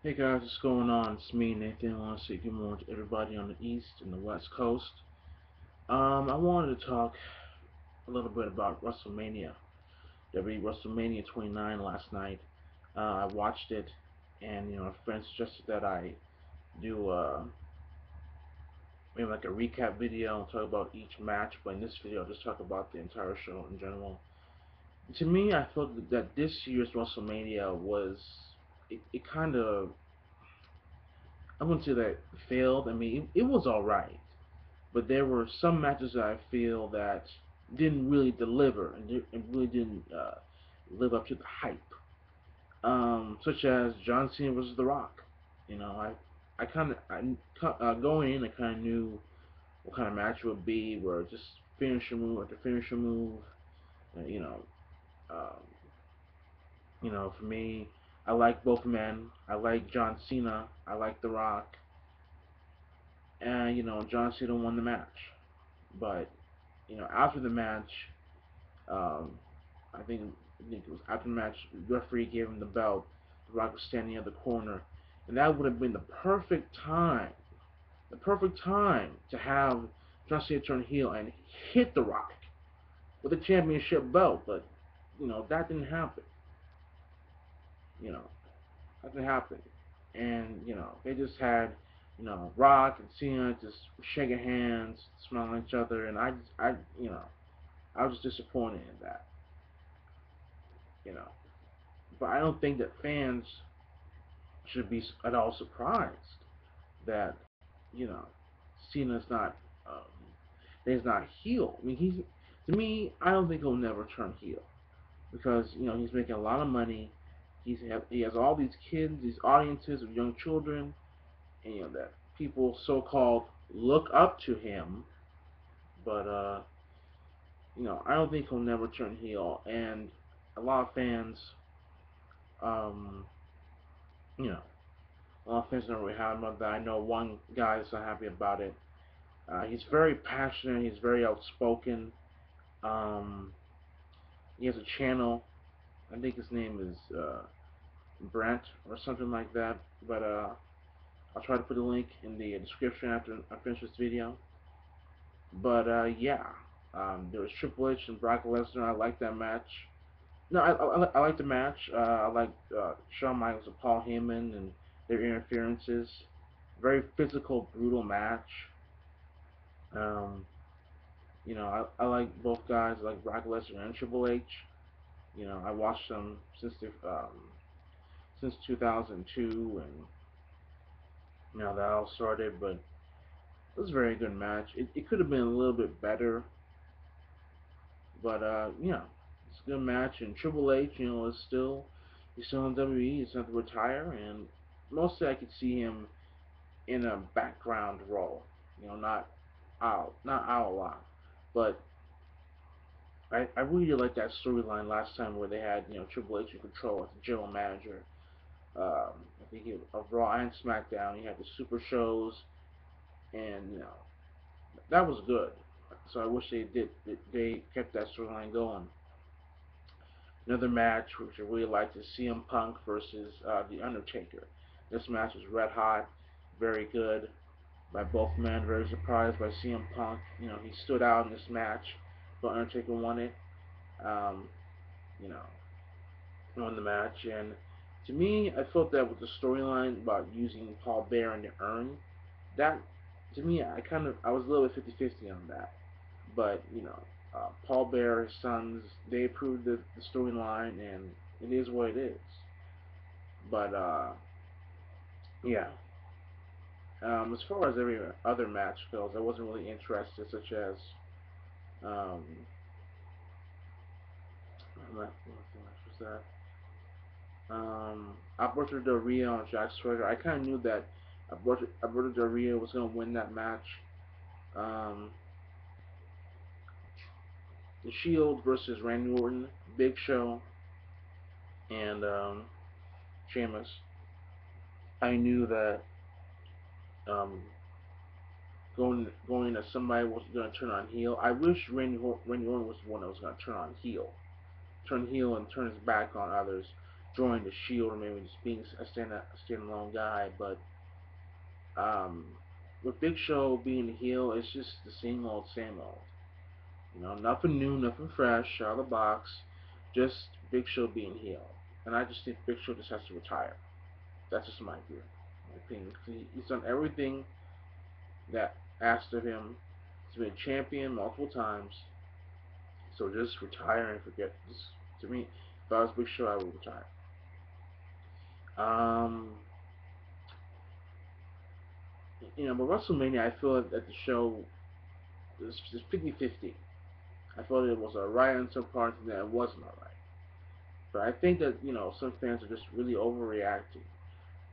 Hey guys, what's going on? It's me, Nathan. I want to say good morning to everybody on the East and the West Coast. I wanted to talk a little bit about WrestleMania. WrestleMania 29 last night. I watched it, and a friend suggested that I do maybe like a recap video and talk about each match. But in this video, I'll just talk about the entire show in general. To me, I felt that this year's WrestleMania was it kind of I wouldn't say that it failed. I mean, it was all right. But there were some matches that I feel that didn't really deliver and really didn't live up to the hype, such as John Cena versus The Rock. I kind of going in, I kind of knew what kind of match it would be, where just finisher move after finisher move. Uh, you know, um, for me, I like both men. I like John Cena. I like The Rock. And John Cena won the match. But after the match, Um, I think it was after the match. The referee gave him the belt. The Rock was standing in the corner, and that would have been the perfect time to have John Cena turn heel and hit The Rock with the championship belt. But that didn't happen. You know that didn't happen, and they just had Rock and Cena just shaking hands, smiling at each other, and I was just disappointed in that. You know, but I don't think that fans should be at all surprised that you know Cena's not he's not heel. I mean, he's to me, I don't think he'll never turn heel because he's making a lot of money. He has all these kids, these audiences of young children, and that people so-called look up to him. But I don't think he'll never turn heel, and a lot of fans, um, you know, a lot of fans don't really have about that. I know one guy is not happy about it. He's very passionate. He's very outspoken. Um, he has a channel. I think his name is Brent or something like that. But I'll try to put a link in the description after I finish this video. But yeah, there was Triple H and Brock Lesnar. I like that match. No, I like the match. I like Shawn Michaels and Paul Heyman and their interferences. Very physical, brutal match. Um, I like both guys. I like Brock Lesnar and Triple H. I watched them since 2002, and that all started. But it was a very good match. It could have been a little bit better, but it's a good match. And Triple H, is still in WWE. He's not to retire, and mostly I could see him in a background role. Not out a lot, but I really did like that storyline last time where they had Triple H in control as the general manager. I think of Raw and SmackDown. You had the Super shows, and that was good. So I wish they kept that storyline going. Another match which I really liked is CM Punk versus The Undertaker. This match was red hot, very good by both men. Very surprised by CM Punk. He stood out in this match, but Undertaker won it. Um, you know, won the match, and to me, I felt that with the storyline about using Paul Bear in the urn, that to me, I was a little bit 50-50 on that. But Paul Bear, his sons, they approved the storyline, and it is what it is. But yeah. As far as every other match goes, I wasn't really interested, such as um, what match was that? Alberto Del Rio and Jack Swagger. I kind of knew that Alberto Del Rio was going to win that match. Um, the Shield versus Randy Orton, Big Show, and Sheamus. I knew that um, going that somebody was going to turn on heel. I wish Randy Orton was the one that was going to turn heel and turn his back on others. join the Shield or maybe just being a standalone guy. But um, with Big Show being the heel, it's just the same old. You know, nothing new, nothing fresh out of the box. Just Big Show being heel, and I just think Big Show just has to retire. That's just my view, my opinion. He's done everything that asked of him. He's been champion multiple times. So just retire and forget. Just, to me, if I was Big Show, I would retire. Um, but WrestleMania, I feel that the show is 50-50. I felt it was alright on some parts and that it wasn't alright. But I think that, some fans are just really overreacting,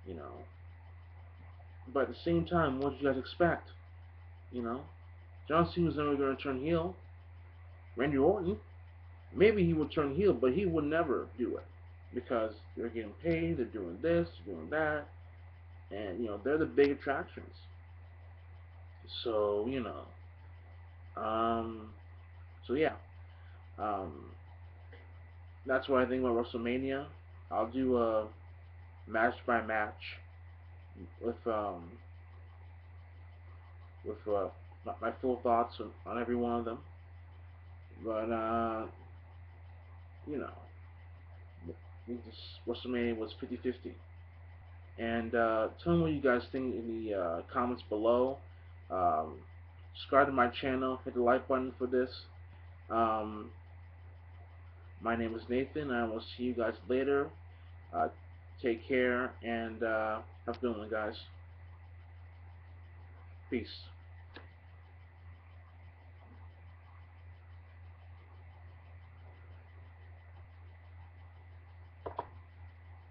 you know. But at the same time, what did you guys expect? You know? John Cena was never going to turn heel. Randy Orton, maybe he would turn heel, but he would never do it. Because they're getting paid, they're doing this, they're doing that. And, they're the big attractions. So, Um, so yeah, um, that's what I think about WrestleMania. I'll do a match by match with my full thoughts on every one of them. But you know, this WrestleMania was 50-50. And tell me what you guys think in the comments below. Um, subscribe to my channel. Hit the like button for this. Um, my name is Nathan. I will see you guys later. Uh, take care and have a good one, guys. Peace.